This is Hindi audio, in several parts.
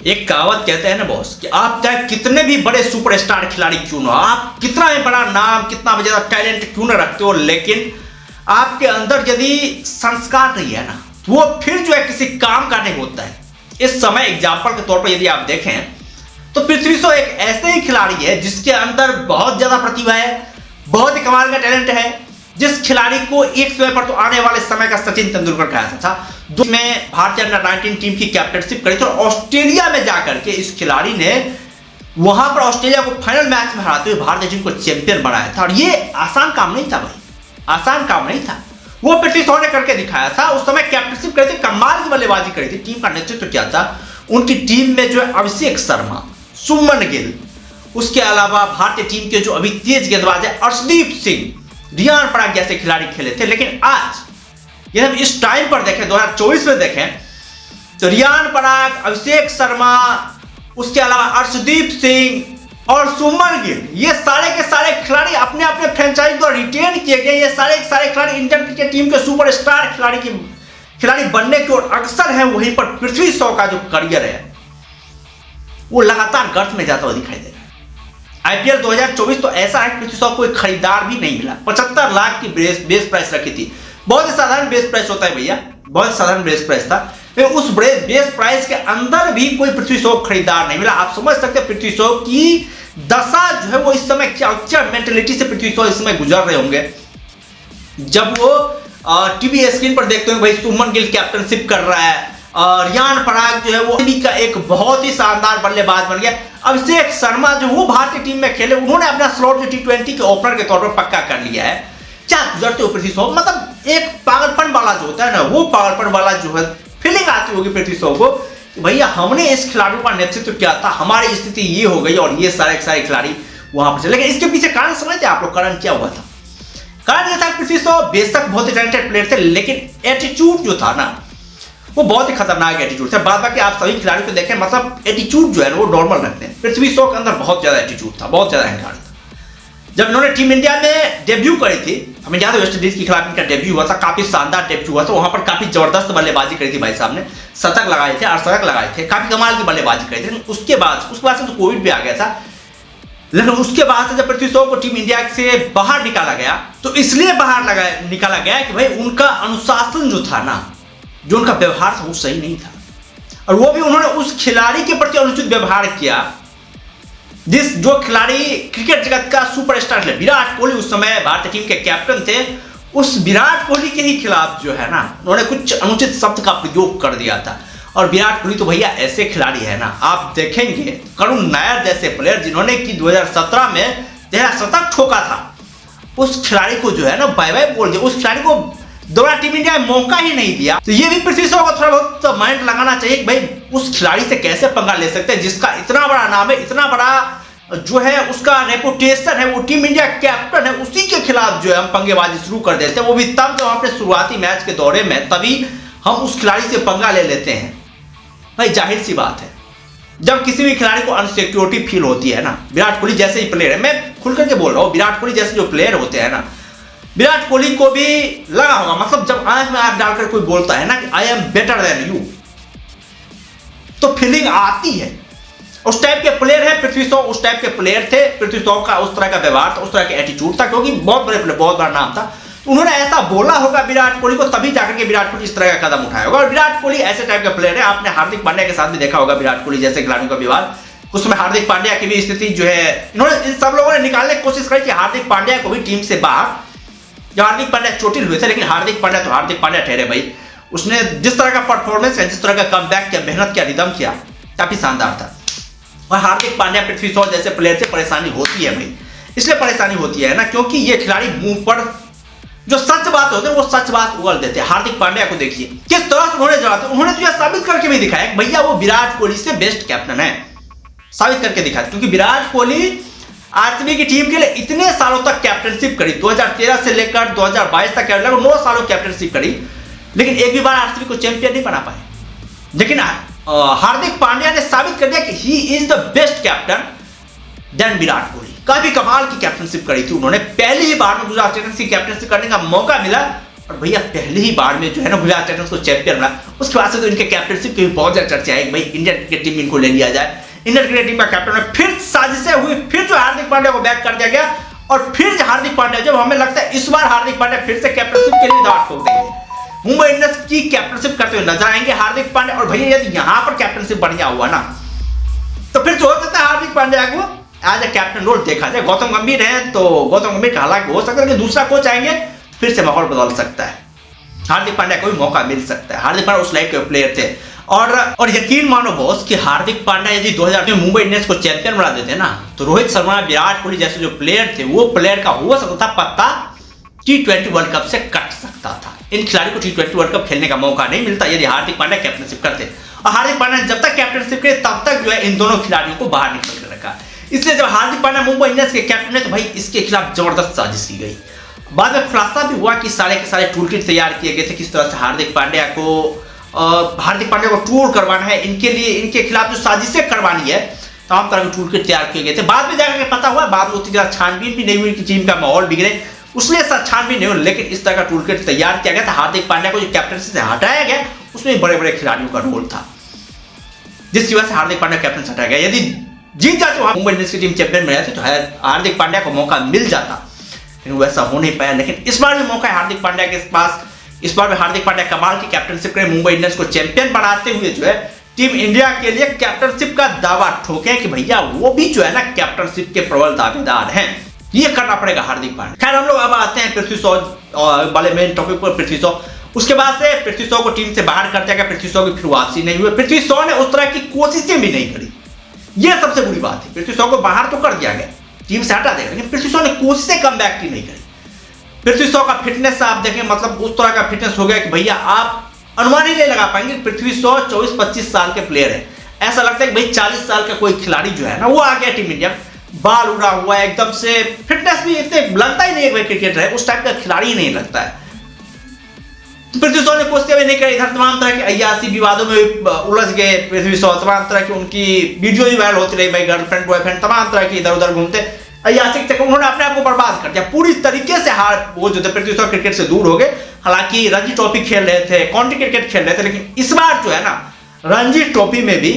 एक कहावत कहते हैं ना बॉस कि आप चाहे कितने भी बड़े सुपरस्टार खिलाड़ी क्यों ना, आप कितना भी बड़ा नाम, कितना भी ज्यादा टैलेंट क्यों ना रखते हो, लेकिन आपके अंदर यदि संस्कार नहीं है ना, तो वो फिर जो है किसी काम का नहीं होता है। इस समय एग्जाम्पल के तौर पर यदि आप देखें तो पृथ्वी शॉ एक ऐसे ही खिलाड़ी है जिसके अंदर बहुत ज्यादा प्रतिभा है, बहुत ही कमाल का टैलेंट है, जिस खिलाड़ी को एक समय पर तो आने वाले समय का सचिन तेंदुलकर कहा था। में भारतीय अंडर 19 टीम की कैप्टनशिप करी थी और ऑस्ट्रेलिया में जाकर के इस खिलाड़ी ने वहां पर ऑस्ट्रेलिया को फाइनल मैच में हराते हुए भारतीय टीम को चैंपियन बनाया था। और ये आसान काम नहीं था भाई, आसान काम नहीं था। वो पृथ्वी शॉ ने करके दिखाया था। उस समय कैप्टनशिप करी थी, कमाल की बल्लेबाजी करी थी, टीम का नेतृत्व किया था। उनकी टीम में जो है अभिषेक शर्मा, सुमन गिल, उसके अलावा भारतीय टीम के जो अभी तेज गेंदबाज है अर्शदीप सिंह, रियान पराग जैसे खिलाड़ी खेले थे। लेकिन आज यदि हम इस टाइम पर देखें, 2024 में देखें, तो रियान पराग, अभिषेक शर्मा, उसके अलावा अर्शदीप सिंह और सुमन गिल, ये सारे के सारे खिलाड़ी अपने अपने फ्रेंचाइज द्वारा रिटेन किए गए। ये सारे के सारे खिलाड़ी इंडियन क्रिकेट टीम के सुपरस्टार खिलाड़ी बनने की ओर अग्रसर हैं। वहीं पर पृथ्वी शॉ का जो करियर है वो लगातार गर्त में जाता हुआ दिखाई दे रहा है। आईपीएल 2024 तो ऐसा है कि पृथ्वी शॉ को कोई खरीदार भी नहीं मिला। 75 लाख की बेस प्राइस रखी थी। बहुत ही साधारण बेस प्राइस होता है भैया, बहुत साधारण बेस प्राइस था। लेकिन उस बेस प्राइस के अंदर भी कोई पृथ्वी शॉ खरीदार नहीं मिला। आप समझ सकते हैं पृथ्वी शॉ की दशा जो है वो इस समय क्या मेंटेलिटी से पृथ्वी शॉ इस समय गुजर रहे होंगे, जब वो टीवी स्क्रीन पर देखते हैं भाई सुमन गिल कैप्टनशिप कर रहा है, रियान पराग जो है वो का एक बहुत ही शानदार बल्लेबाज बन गया। अभिषेक शर्मा जो वो भारतीय टीम में खेले, उन्होंने अपना स्लॉट जो T20 के ओपनर के तौर पर पक्का कर लिया है। क्या गुजरते हो पृथ्वी शॉ, मतलब एक पागलपन वाला जो होता है ना, वो पागलपन वाला जो है फीलिंग आती होगी पृथ्वी शॉ को कि भैया हमने इस खिलाड़ियों का नेतृत्व किया था, हमारी स्थिति ये हो गई और ये सारे खिलाड़ी वहां पर। लेकिन इसके पीछे कारण समझते आप लोग, कारण क्या हुआ था? कारण यह था पृथ्वी शॉ बेशक बहुत ही टैलेंटेड प्लेयर थे, लेकिन एटीट्यूड जो था ना वो बहुत ही खतरनाक एटीट्यूड था। बाद बाकी आप सभी खिलाड़ियों को देखें, मतलब एटीट्यूड जो है वो नॉर्मल रखते हैं। पृथ्वी शॉ के अंदर बहुत ज्यादा एटीट्यूड था, बहुत ज्यादा अहंकार था। जब इन्होंने टीम इंडिया में डेब्यू करी थी, हमें याद है वेस्ट इंडीज के खिलाफ इनका डेब्यू हुआ था, काफी शानदार डेब्यू हुआ था। वहां पर काफी जबरदस्त बल्लेबाजी करी थी भाई साहब ने, शतक लगाए थे, अर्धशतक लगाए थे, काफी कमाल की बल्लेबाजी करी थी। उसके बाद से तो कोविड भी आ गया था। लेकिन उसके बाद से जब पृथ्वी शॉ को टीम इंडिया से बाहर निकाला गया, तो इसलिए बाहर निकाला गया कि भाई उनका अनुशासन जो था ना, जो उनका व्यवहार था वो सही नहीं था। और वो भी उन्होंने उस खिलाड़ी के प्रति अनुचित व्यवहार किया जो खिलाड़ी क्रिकेट जगत का सुपरस्टार थे। विराट कोहली उस समय भारतीय टीम के कैप्टन थे। उस विराट कोहली के ही खिलाफ जो है ना, उन्होंने कुछ अनुचित शब्द का प्रयोग कर दिया था। और विराट कोहली तो भैया ऐसे खिलाड़ी है ना, आप देखेंगे करुण नायर जैसे प्लेयर जिन्होंने कि 2017 में 13 शतक ठोका था, उस खिलाड़ी को जो है ना बाय बाय बोल दिया। उस खिलाड़ी को दोबारा टीम इंडिया में मौका ही नहीं दिया। तो ये भी पृथ्वी शॉ को थोड़ा बहुत माइंड लगाना चाहिए कि भाई उस खिलाड़ी से कैसे पंगा ले सकते हैं जिसका इतना बड़ा नाम है, इतना बड़ा जो है उसका रेपुटेशन है, वो टीम इंडिया कैप्टन है, उसी के खिलाफ जो है हम पंगेबाजी शुरू कर देते हैं। वो भी तब जब अपने शुरुआती मैच के दौरे में, तभी हम उस खिलाड़ी से पंगा ले लेते हैं। भाई जाहिर सी बात है, जब किसी भी खिलाड़ी को अनसिक्योरिटी फील होती है ना, विराट कोहली जैसे ही प्लेयर है, मैं खुल करके बोल रहा हूँ, विराट कोहली जैसे जो प्लेयर होते हैं ना, विराट कोहली को भी लगा होगा, मतलब जब आंख में आंख डालकर कोई बोलता है ना कि I am better than you, तो फीलिंग आती है। उस टाइप के प्लेयर है पृथ्वी शॉ, उस टाइप के प्लेयर थे। पृथ्वी शॉ का उस तरह का व्यवहार था, उस तरह का एटीट्यूड था, क्योंकि बहुत बड़े प्लेयर, बहुत बड़ा नाम था। तो उन्होंने ऐसा बोला होगा विराट कोहली को, तभी जाकर के विराट कोहली इस तरह का कदम उठाया होगा। और विराट कोहली ऐसे टाइप का प्लेयर है। आपने हार्दिक पांड्या के साथ भी देखा होगा विराट कोहली जैसे खिलाड़ियों का व्यवहार। उस समय हार्दिक पांड्या की भी स्थिति जो है, इन्होंने इन सब लोगों ने निकालने की कोशिश करी थी हार्दिक पांड्या को भी टीम से बाहर, जब हार्दिक पांड्या चोटिल हुए थे। लेकिन हार्दिक पांड्या तो हार्दिक पांड्या ठहरे भाई, उसने जिस तरह का परफॉर्मेंस है, जिस तरह का कमबैक किया, मेहनत किया, रिदम किया, काफी शानदार था। और हार्दिक पांड्या, पृथ्वी शॉ जैसे प्लेयर से परेशानी होती है भाई। इसलिए परेशानी होती है ना क्योंकि ये खिलाड़ी मुंह पर जो सच बात होते हैं वो सच बात उगल देते हैं। हार्दिक पांड्या को देखिए किस तरह से उन्होंने जवाब, उन्होंने तो यह साबित करके भी दिखाया भैया वो विराट कोहली से बेस्ट कैप्टन है, साबित करके दिखाया। क्योंकि विराट कोहली आरसीबी की टीम के लिए इतने सालों तक कैप्टनशिप करी, 2013 से लेकर 2022 तक लगभग 9 सालों कैप्टनशिप करी, लेकिन एक भी बार आरसीबी को चैंपियन नहीं बना पाए। लेकिन हार्दिक पांड्या ने साबित कर दिया कि he is the best captain than Virat Kohli. काफी कमाल की कैप्टनशिप करी थी उन्होंने, पहली ही बार में गुजरात टाइटंस की कैप्टनशिप करने का मौका मिला और भैया पहली ही बार में जो है ना गुजरात टाइटंस को चैंपियन बना। उसके बाद से तो इनके कैप्टनशिप की भी बहुत ज्यादा चर्चा है, भाई इंडियन क्रिकेट टीम इनको ले लिया जाए। इंडियन क्रिकेट टीम का कैप्टन में फिर साजिशें हुई, फिर जो हार्दिक पांड्या को बैक कर दिया गया और फिर हार्दिक पांड्या, जब हमें लगता है इस बार हार्दिक पांड्या फिर से कैप्टनशिप के लिए दांव ठोक देंगे, मुंबई इंडियंस की कैप्टनशिप करते हुए नजर आएंगे हार्दिक पांड्या। और भैया यदि यहां पर कैप्टनशिप बढ़िया हुआ ना तो फिर हो सकता है हार्दिक पांड्या को एज ए कैप्टन रोल देखा जाए। गौतम गंभीर है तो गौतम गंभीर का हालांकि हो सकता है कि दूसरा कोच आएंगे फिर से माहौल बदल सकता है, हार्दिक पांड्या को भी मौका मिल सकता है। हार्दिक पांड्या उस लाइफ के प्लेयर थे और यकीन मानो बॉस कि हार्दिक पांड्या यदि 2000 में मुंबई इंडियंस को चैंपियन बना देते ना तो रोहित शर्मा, विराट कोहली जैसे जो प्लेयर थे वो प्लेयर का हो सकता था पत्ता T20 वर्ल्ड कप से कट सकता था। इन खिलाड़ियों को T20 वर्ल्ड कप खेलने का मौका नहीं मिलता यदि हार्दिक पांड्या कैप्टनशिप करते, और हार्दिक पांड्या जब तक कैप्टनशिप करे तब तक जो है इन दोनों खिलाड़ियों को बाहर निकल कर रखा। इसलिए जब हार्दिक पांड्या मुंबई इंडियंस के कैप्टन है तो भाई इसके खिलाफ जबरदस्त साजिश की गई। बाद में खुलासा भी हुआ कि सारे के सारे टूल किट तैयार किए गए थे किस तरह से हार्दिक पांड्या को टूर करवाना है, इनके लिए इनके खिलाफ जो साजिशें करवानी है तमाम तरह के टूल किट तैयार किए गए थे। बाद में जाकर पता हुआ, बाद में उतनी ज्यादा छानबीन भी नहीं हुई कि टीम का माहौल बिगड़े, उसलिए छानबीन नहीं हुई, लेकिन इस तरह का टूल किट तैयार किया गया था। हार्दिक पांड्या को जो कैप्टनसी से हटाया गया उसमें बड़े बड़े खिलाड़ियों का रोल था जिसकी वजह से हार्दिक पांड्या कैप्टन से हटाया गया। यदि जीत जाते वहां मुंबई इंडियंस की टीम चैंपियन बन जाती तो हार्दिक पांड्या को मौका मिल जाता, लेकिन वैसा हो नहीं पाया। लेकिन इस बार भी मौका है हार्दिक पांड्या के पास, इस बार भी हार्दिक पांड्या कमाल की कैप्टनशिप करें, मुंबई इंडियंस को चैंपियन बनाते हुए जो है टीम इंडिया के लिए कैप्टनशिप का दावा ठोके कि भैया वो भी जो है ना कैप्टनशिप के प्रबल दावेदार हैं। ये करना पड़ेगा हार्दिक पांड्या। खैर हम लोग अब आते हैं पृथ्वी शॉ वाले मेन टॉपिक पर। पृथ्वी शॉ, उसके बाद से पृथ्वी शॉ को टीम से बाहर कर दिया गया, पृथ्वी शॉ की फिर वापसी नहीं हुई, पृथ्वी शॉ ने उस तरह की कोशिशें भी नहीं करी, यह सबसे बुरी बात है। पृथ्वी शॉ को बाहर तो कर दिया गया, टीम से हटा देगा, लेकिन पृथ्वी शॉ ने कोशिशें कम बैक की नहीं करी। पृथ्वी शॉ का फिटनेस आप देखें, मतलब उस तरह का फिटनेस हो गया कि भैया आप अनुमान ही नहीं लगा पाएंगे। पृथ्वी शॉ 24-25 साल के प्लेयर है, ऐसा लगता है कि भाई 40 साल का कोई खिलाड़ी जो है ना वो आ गया टीम इंडिया, बाल उड़ा हुआ है एकदम से, फिटनेस भी इतने लगता ही नहीं है भाई क्रिकेटर है, उस टाइप का खिलाड़ी ही नहीं लगता है। पृथ्वी शॉ ने कोशिशें भी नहीं करी, इधर तमाम तरह के अय्यासी विवादों में उलझ गए पृथ्वी शॉ, तमाम तरह की उनकी वीडियो भी वायरल होती रही, भाई गर्लफ्रेंड बॉयफ्रेंड तमाम तरह की इधर उधर घूमते, अय्यासी तक उन्होंने अपने आप को बर्बाद कर दिया पूरी तरीके से। वो जो थे पृथ्वी शॉ क्रिकेट से दूर हो गए। हालांकि रणजी ट्रॉफी खेल रहे थे, काउंटी क्रिकेट खेल रहे थे, लेकिन इस बार जो है ना रणजी ट्रॉफी में भी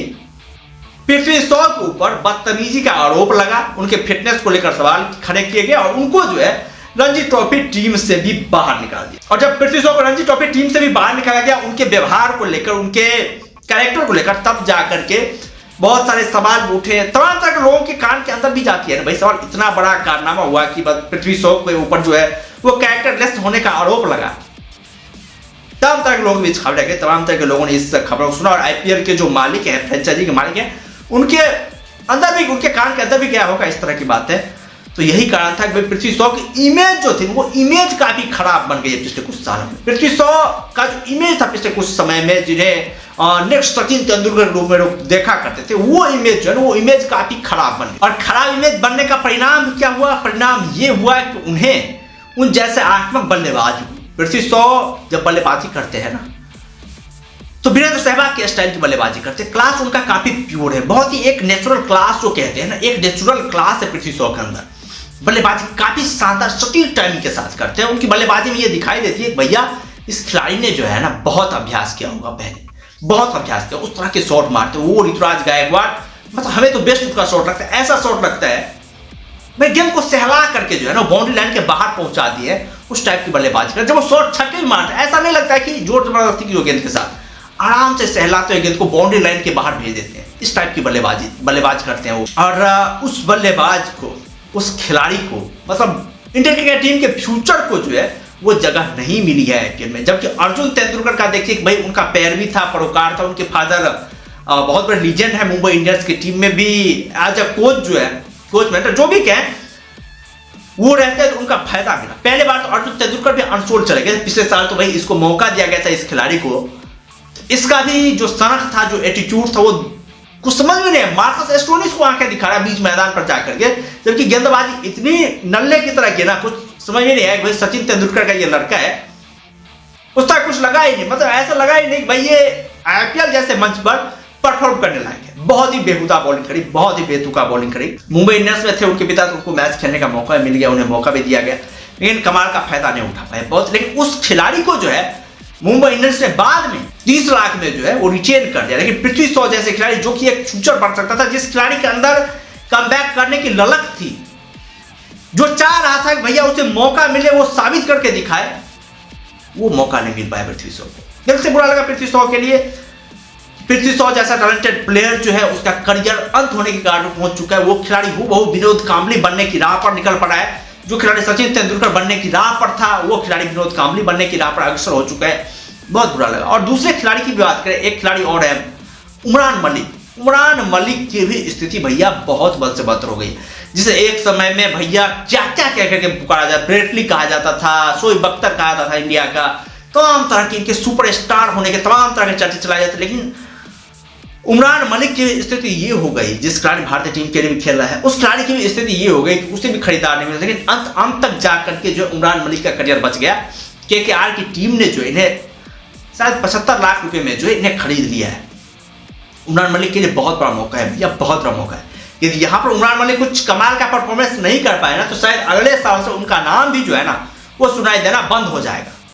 पृथ्वी शॉ के ऊपर बदतमीजी का आरोप लगा, उनके फिटनेस को लेकर सवाल खड़े किए गए और उनको जो है रणजी ट्रॉफी टीम से भी बाहर निकाल दिया। और जब पृथ्वी शॉ को रणजी ट्रॉफी टीम से भी बाहर निकाला गया, उनके व्यवहार को लेकर, उनके कैरेक्टर को लेकर, तब जाकर के बहुत सारे सवाल उठे, तमाम तरह के लोगों के कान के अंदर भी जाती है ना भाई सवाल। इतना बड़ा कारनामा हुआ कि पृथ्वी शॉ के ऊपर जो है वो कैरेक्टरलेस होने का आरोप लगा, तमाम तरह के लोग बीच खबरें गए, तमाम तरह के लोगों ने इस खबरों को सुना। और आईपीएल के जो मालिक है, फ्रेंचाइजी के मालिक है, उनके अंदर भी, उनके कान के अंदर भी क्या होगा इस तरह की बात है। तो यही कारण था कि पृथ्वी शॉ की इमेज जो थी वो इमेज काफी खराब बन गई है पिछले कुछ सालों में। पृथ्वी शॉ का जो इमेज था पिछले कुछ समय में, जिन्हें नेक्स्ट सचिन तेंदुलकर के रूप में लोग देखा करते थे, वो इमेज जो है ना वो इमेज काफी खराब बन गई। और खराब इमेज बनने का परिणाम क्या हुआ? परिणाम ये हुआ कि उन्हें उन जैसे आक्रामक बल्लेबाज, पृथ्वी शॉ जब बल्लेबाजी करते हैं ना तो वीरेंद्र सहवाग के स्टाइल की बल्लेबाजी करते हैं। क्लास उनका काफी प्योर है, बहुत ही एक नेचुरल क्लास जो कहते हैं ना, एक नेचुरल क्लास है पृथ्वी शॉ के अंदर। बल्लेबाजी काफी शानदार सटीक टाइमिंग के साथ करते हैं। उनकी बल्लेबाजी में ये दिखाई देती है कि भैया इस खिलाड़ी ने जो है ना बहुत अभ्यास किया होगा, पहले बहुत अभ्यास किया, उस तरह के शॉट मारते हैं वो ऋतुराज गायकवाड़, मतलब हमें तो बेस्ट उसका शॉट लगता है, ऐसा शॉट लगता है भाई गेंद को सहला करके जो है ना बाउंड्री लाइन के बाहर पहुंचा दिए, उस टाइप की बल्लेबाजी करते। जब वो शॉट छक्के मारते हैं ऐसा नहीं लगता है कि जोर जबरदस्ती की गेंद के साथ, आराम से सहलाते हुए गेंद को बाउंड्री लाइन के बाहर भेज देते हैं, इस टाइप की बल्लेबाज करते हैं वो। और उस बल्लेबाज को, उस खिलाड़ी को, मतलब इंडियन क्रिकेट टीम के फ्यूचर को जो है वो जगह नहीं मिली है आईपीएल में। जबकि अर्जुन तेंदुलकर का देखिए भाई उनका पैर भी था, परोकार था, उनके फादर बहुत बड़े लीजेंड है मुंबई इंडियंस की टीम में भी एज अ कोच जो है, कोच मेंटर जो भी कहें वो रहते हैं, तो उनका फायदा मिला। पहले बार तो अर्जुन तेंदुलकर भी अनसोल्ड चले गए, पिछले साल तो भाई इसको मौका दिया गया था इस खिलाड़ी को, इसका भी जो सनक था, जो एटीट्यूड था, वो कुछ समझ में नहीं। मार्कस स्टोनिस को आंखें दिखा रहा है बीच मैदान पर जाकर के, जबकि गेंदबाजी इतनी नल्ले की तरह की ना, कुछ समझ में नहीं आया भाई सचिन तेंदुलकर का ये लड़का है, उस तरह कुछ लगा ही नहीं, मतलब ऐसा लगा ही नहीं भाई ये आईपीएल जैसे मंच पर परफॉर्म करने लायक है। बहुत ही बेहुदा बॉलिंग करी, बहुत ही बेतुका बॉलिंग करी। मुंबई इंडियंस में थे उनके पिता, तो उनको मैच खेलने का मौका मिल गया, उन्हें मौका भी दिया गया। लेकिन कमाल का फायदा नहीं उठा पाए बहुत। लेकिन उस खिलाड़ी को जो है मुंबई इंडियंस ने बाद में 30 लाख में जो है वो रिटेन कर दिया। लेकिन पृथ्वी शॉ जैसे खिलाड़ी जो कि एक फ्यूचर बन सकता था, जिस खिलाड़ी के अंदर कमबैक करने की ललक थी, जो चाह रहा था कि भैया उसे मौका मिले, वो साबित करके दिखाए, वो मौका नहीं मिल पाया पृथ्वी शॉ को। दिल से बुरा लगा पृथ्वी शॉ के लिए। पृथ्वी शॉ जैसा टैलेंटेड प्लेयर जो है उसका करियर अंत होने के कारण पहुंच चुका है। वो खिलाड़ी हूबहू विनोद कांबली बनने की राह पर निकल पड़ा है। जो खिलाड़ी सचिन तेंदुलकर बनने की राह पर था, वो खिलाड़ी विनोद कांबली बनने की राह पर अग्रसर हो चुका है। बहुत बुरा लगा। और दूसरे खिलाड़ी की भी बात करें, एक खिलाड़ी और है उमरान मलिक। उमरान मलिक की भी स्थिति भैया बहुत बद से बदतर हो गई, जिसे एक समय में भैया क्या क्या कह करके पुकारा जाता, ब्रेटली कहा जाता था, शोएब अख्तर कहा जाता था इंडिया का, तमाम तरह के इनके सुपरस्टार होने के तमाम तरह के चर्चे चलाए जाते। लेकिन उमरान मलिक की स्थिति ये हो गई, जिस खिलाड़ी भारतीय टीम के लिए भी खेल रहा है उस खिलाड़ी की भी स्थिति ये हो गई कि उसे भी खरीदार नहीं मिला। लेकिन अंत तक जाकर के जो उमरान मलिक का करियर बच गया। केकेआर की टीम ने जो इन्हें शायद 75 लाख रुपए में जो है इन्हें खरीद लिया है। उमरान मलिक के लिए बहुत बड़ा मौका है भैया, बहुत बड़ा मौका है। यदि यहाँ पर उमरान मलिक कुछ कमाल का परफॉर्मेंस नहीं कर पाए ना, तो शायद अगले साल से उनका नाम भी जो है ना वो सुनाई देना बंद हो जाएगा।